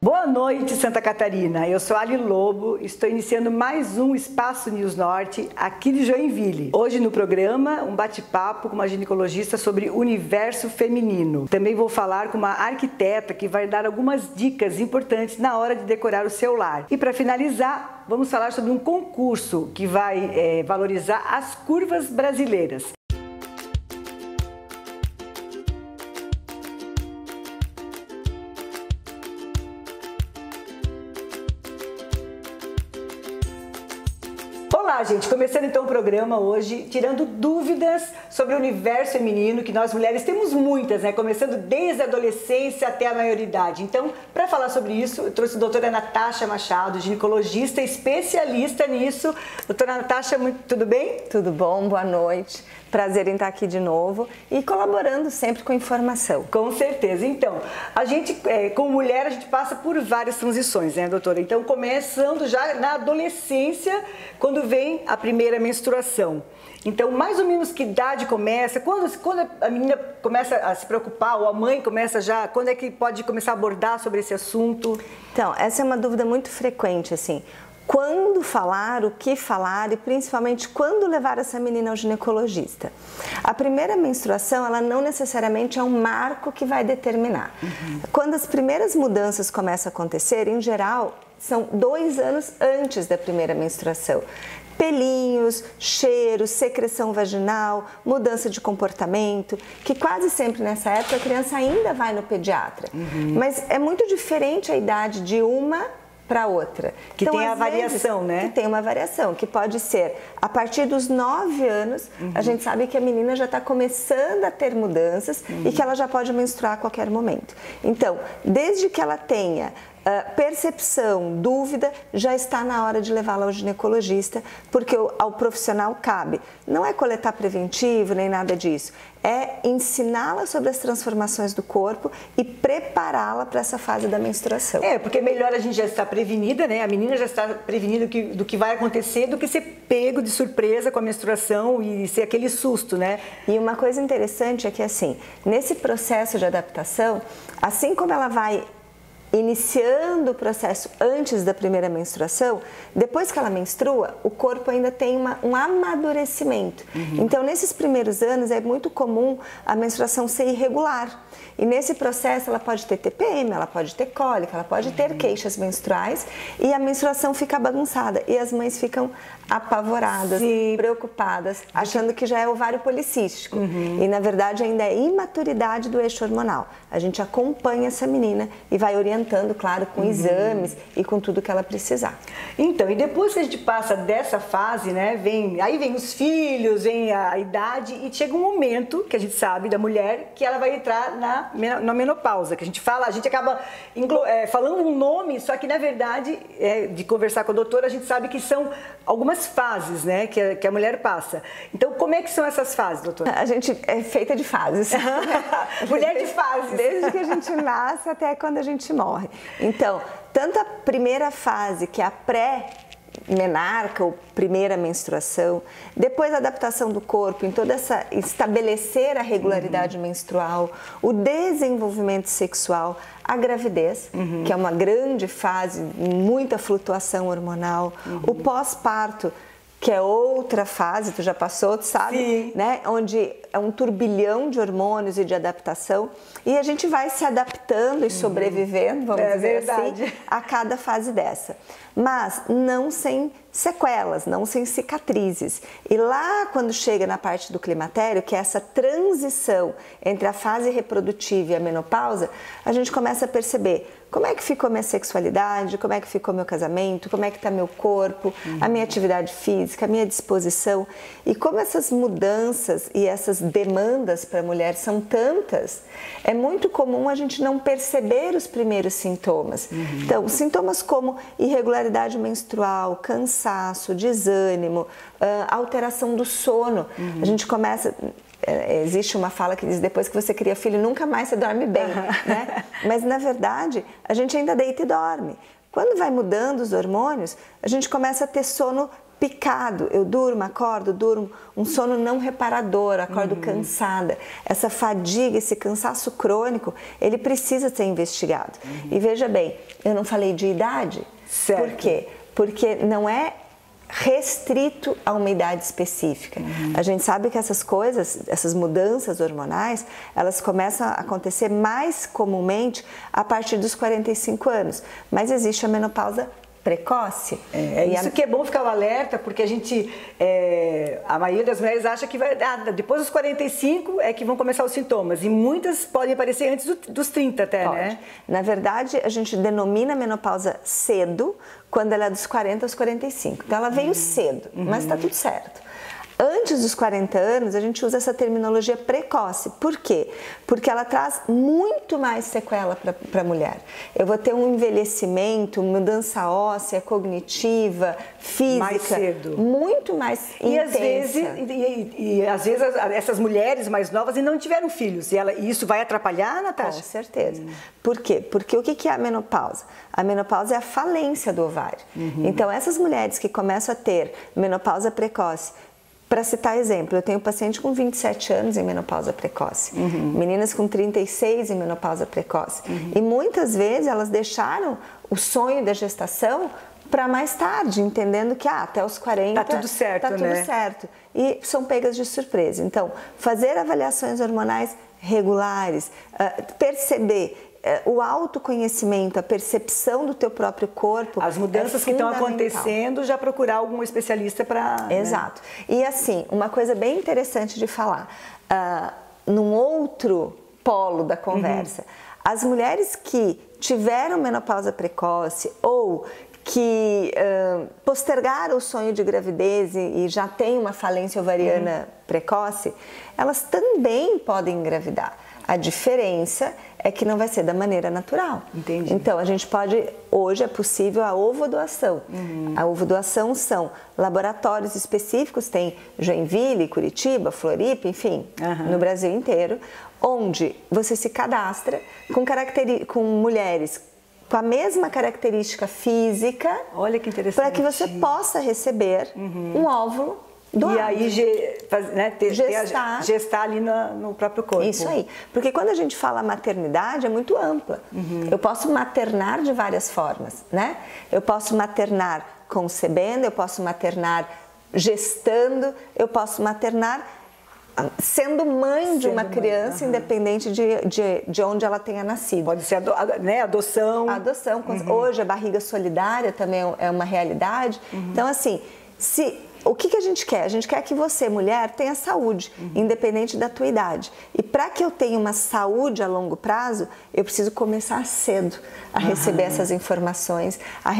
Boa noite, Santa Catarina. Eu sou Ali Lobo, estou iniciando mais um Espaço News Norte aqui de Joinville. Hoje no programa, um bate-papo com uma ginecologista sobre o universo feminino. Também vou falar com uma arquiteta que vai dar algumas dicas importantes na hora de decorar o seu lar. E para finalizar, vamos falar sobre um concurso que vai valorizar as curvas brasileiras. Olá, gente! Começando então o programa hoje, tirando dúvidas sobre o universo feminino, que nós mulheres temos muitas, né? Começando desde a adolescência até a maioridade. Então, para falar sobre isso, eu trouxe a doutora Natasha Machado, ginecologista especialista nisso. Doutora Natasha, tudo bem? Tudo bom, boa noite. Prazer em estar aqui de novo e colaborando sempre com informação. Com certeza. Então, a gente, como mulher, a gente passa por várias transições, né, doutora? Então, começando já na adolescência, quando vem a primeira menstruação. Então, mais ou menos que idade começa? Quando a menina começa a se preocupar, ou a mãe começa já, quando é que pode começar a abordar sobre esse assunto? Então, essa é uma dúvida muito frequente, assim. Quando falar, o que falar e principalmente quando levar essa menina ao ginecologista. A primeira menstruação, ela não necessariamente é um marco que vai determinar. Quando as primeiras mudanças começam a acontecer, em geral, são 2 anos antes da primeira menstruação. Pelinhos, cheiros, secreção vaginal, mudança de comportamento, que quase sempre nessa época a criança ainda vai no pediatra. Mas é muito diferente a idade de uma para outra. Que então, tem a variação, né? Que tem uma variação, que pode ser a partir dos 9 anos, a gente sabe que a menina já está começando a ter mudanças e que ela já pode menstruar a qualquer momento. Então, desde que ela tenha percepção, dúvida, já está na hora de levá-la ao ginecologista, porque ao profissional cabe. Não é coletar preventivo, nem nada disso. É ensiná-la sobre as transformações do corpo e prepará-la para essa fase da menstruação. Porque melhor a gente já estar prevenida, né? A menina já está prevenida do que vai acontecer, do que ser pego de surpresa com a menstruação e ser aquele susto, né? E uma coisa interessante é que, assim, nesse processo de adaptação, assim como ela vai iniciando o processo antes da primeira menstruação, depois que ela menstrua, o corpo ainda tem um amadurecimento. Então, nesses primeiros anos, é muito comum a menstruação ser irregular. E nesse processo, ela pode ter TPM, ela pode ter cólica, ela pode ter queixas menstruais e a menstruação fica bagunçada. E as mães ficam apavoradas, preocupadas, achando que já é ovário policístico. E, na verdade, ainda é imaturidade do eixo hormonal. A gente acompanha essa menina e vai orientando, claro, com exames e com tudo que ela precisar. Então, e depois que a gente passa dessa fase, né, aí vem os filhos, vem a idade e chega um momento que a gente sabe da mulher que ela vai entrar na menopausa, que a gente acaba falando um nome, só que na verdade, de conversar com a doutora, a gente sabe que são algumas fases, né, que a mulher passa. Então, como é que são essas fases, doutora? A gente é feita de fases. Mulher de fases. Desde que a gente nasce até quando a gente morre. Então, tanto a primeira fase, que é a pré-menarca ou primeira menstruação, depois a adaptação do corpo em toda essa estabelecer a regularidade menstrual, o desenvolvimento sexual, a gravidez, que é uma grande fase, muita flutuação hormonal, o pós-parto, que é outra fase, tu já passou, tu sabe, né? Onde é um turbilhão de hormônios e de adaptação e a gente vai se adaptando e sobrevivendo, vamos dizer assim, a cada fase dessa. Mas não sem sequelas, não sem cicatrizes. E lá quando chega na parte do climatério, que é essa transição entre a fase reprodutiva e a menopausa, a gente começa a perceber como é que ficou minha sexualidade, como é que ficou meu casamento, como é que está meu corpo, a minha atividade física, a minha disposição. E como essas mudanças e essas demandas para a mulher são tantas, é muito comum a gente não perceber os primeiros sintomas. Então, sintomas como irregularidade menstrual, cansaço, desânimo, alteração do sono. A gente começa... Existe uma fala que diz, depois que você cria filho, nunca mais você dorme bem, né? Mas, na verdade, a gente ainda deita e dorme. Quando vai mudando os hormônios, a gente começa a ter sono picado, eu durmo, acordo, durmo, um sono não reparador, acordo cansada. Essa fadiga, esse cansaço crônico, ele precisa ser investigado. E veja bem, eu não falei de idade. Certo. Por quê? Porque não é restrito a uma idade específica. A gente sabe que essas coisas, essas mudanças hormonais, elas começam a acontecer mais comumente a partir dos 45 anos. Mas existe a menopausa precoce. Isso que é bom ficar alerta, porque a maioria das mulheres acha que depois dos 45 é que vão começar os sintomas, e muitas podem aparecer antes dos 30 até, Pode. né? Na verdade, a gente denomina a menopausa cedo, quando ela é dos 40 aos 45. Então ela veio cedo, mas está tudo certo. Antes dos 40 anos, a gente usa essa terminologia precoce. Por quê? Porque ela traz muito mais sequela para a mulher. Eu vou ter um envelhecimento, mudança óssea, cognitiva, física. Mais cedo. Muito mais intensa. E às vezes essas mulheres mais novas e não tiveram filhos. E isso vai atrapalhar, Natasha? Com certeza. Por quê? Porque o que é a menopausa? A menopausa é a falência do ovário. Então, essas mulheres que começam a ter menopausa precoce, para citar exemplo, eu tenho paciente com 27 anos em menopausa precoce, meninas com 36 em menopausa precoce. E muitas vezes elas deixaram o sonho da gestação para mais tarde, entendendo que até os 40 tá tudo certo, tá tudo certo. E são pegas de surpresa. Então, fazer avaliações hormonais regulares, perceber o autoconhecimento, a percepção do teu próprio corpo. As mudanças que estão acontecendo, já procurar algum especialista para... Exato. E assim, uma coisa bem interessante de falar, num outro polo da conversa, as mulheres que tiveram menopausa precoce ou que postergaram o sonho de gravidez e já têm uma falência ovariana precoce, elas também podem engravidar. A diferença é que não vai ser da maneira natural. Entendi. Então, a gente pode, hoje é possível a ovodoação. A ovodoação são laboratórios específicos, tem Joinville, Curitiba, Floripa, enfim, no Brasil inteiro, onde você se cadastra com mulheres com a mesma característica física. Olha que interessante. Para que você possa receber um óvulo doado. E aí gestar ali no próprio corpo. Isso aí. Porque quando a gente fala maternidade, é muito ampla. Eu posso maternar de várias formas, né? Eu posso maternar concebendo, eu posso maternar gestando, eu posso maternar sendo mãe de uma criança, independente de onde ela tenha nascido. Pode ser adoção. Adoção. Hoje a barriga solidária também é uma realidade. Então, assim, o que a gente quer? A gente quer que você, mulher, tenha saúde, independente da tua idade. E para que eu tenha uma saúde a longo prazo, eu preciso começar cedo a receber essas informações, a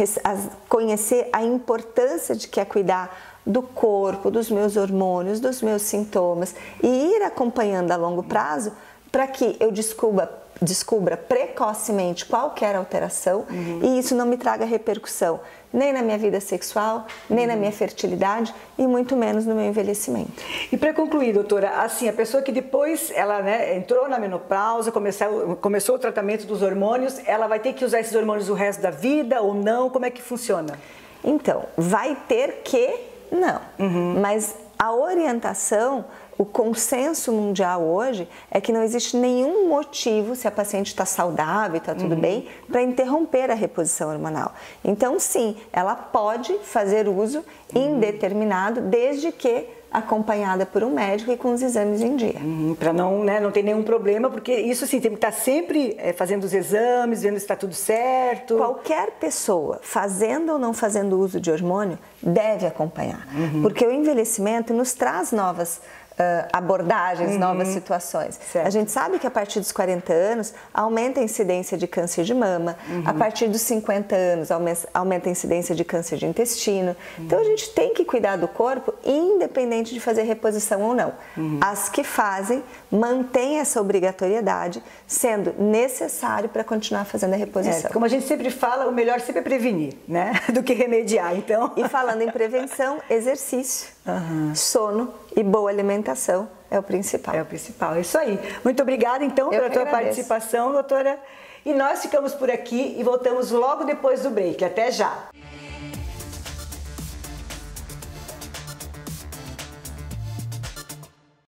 conhecer a importância de que é cuidar do corpo, dos meus hormônios, dos meus sintomas e ir acompanhando a longo prazo para que eu descubra precocemente qualquer alteração e isso não me traga repercussão nem na minha vida sexual, nem na minha fertilidade e muito menos no meu envelhecimento. E para concluir, doutora, assim, a pessoa que depois ela entrou na menopausa, começou o tratamento dos hormônios, ela vai ter que usar esses hormônios o resto da vida ou não? Como é que funciona? Então, vai ter que não, mas a orientação, o consenso mundial hoje é que não existe nenhum motivo, se a paciente está saudável e está tudo bem, para interromper a reposição hormonal. Então, sim, ela pode fazer uso indeterminado, desde que acompanhada por um médico e com os exames em dia. Para não ter nenhum problema, porque isso assim, tem que estar sempre fazendo os exames, vendo se está tudo certo. Qualquer pessoa, fazendo ou não fazendo uso de hormônio, deve acompanhar, porque o envelhecimento nos traz novas abordagens, novas situações. Certo. A gente sabe que a partir dos 40 anos aumenta a incidência de câncer de mama, a partir dos 50 anos aumenta a incidência de câncer de intestino. Então a gente tem que cuidar do corpo independente de fazer reposição ou não. As que fazem mantêm essa obrigatoriedade, sendo necessário para continuar fazendo a reposição. Como a gente sempre fala, o melhor sempre é prevenir, né? Do que remediar, então. E falando em prevenção, exercício, sono e boa alimentação é o principal. É o principal, é isso aí. Muito obrigada, então, pela tua participação, doutora. E nós ficamos por aqui e voltamos logo depois do break. Até já!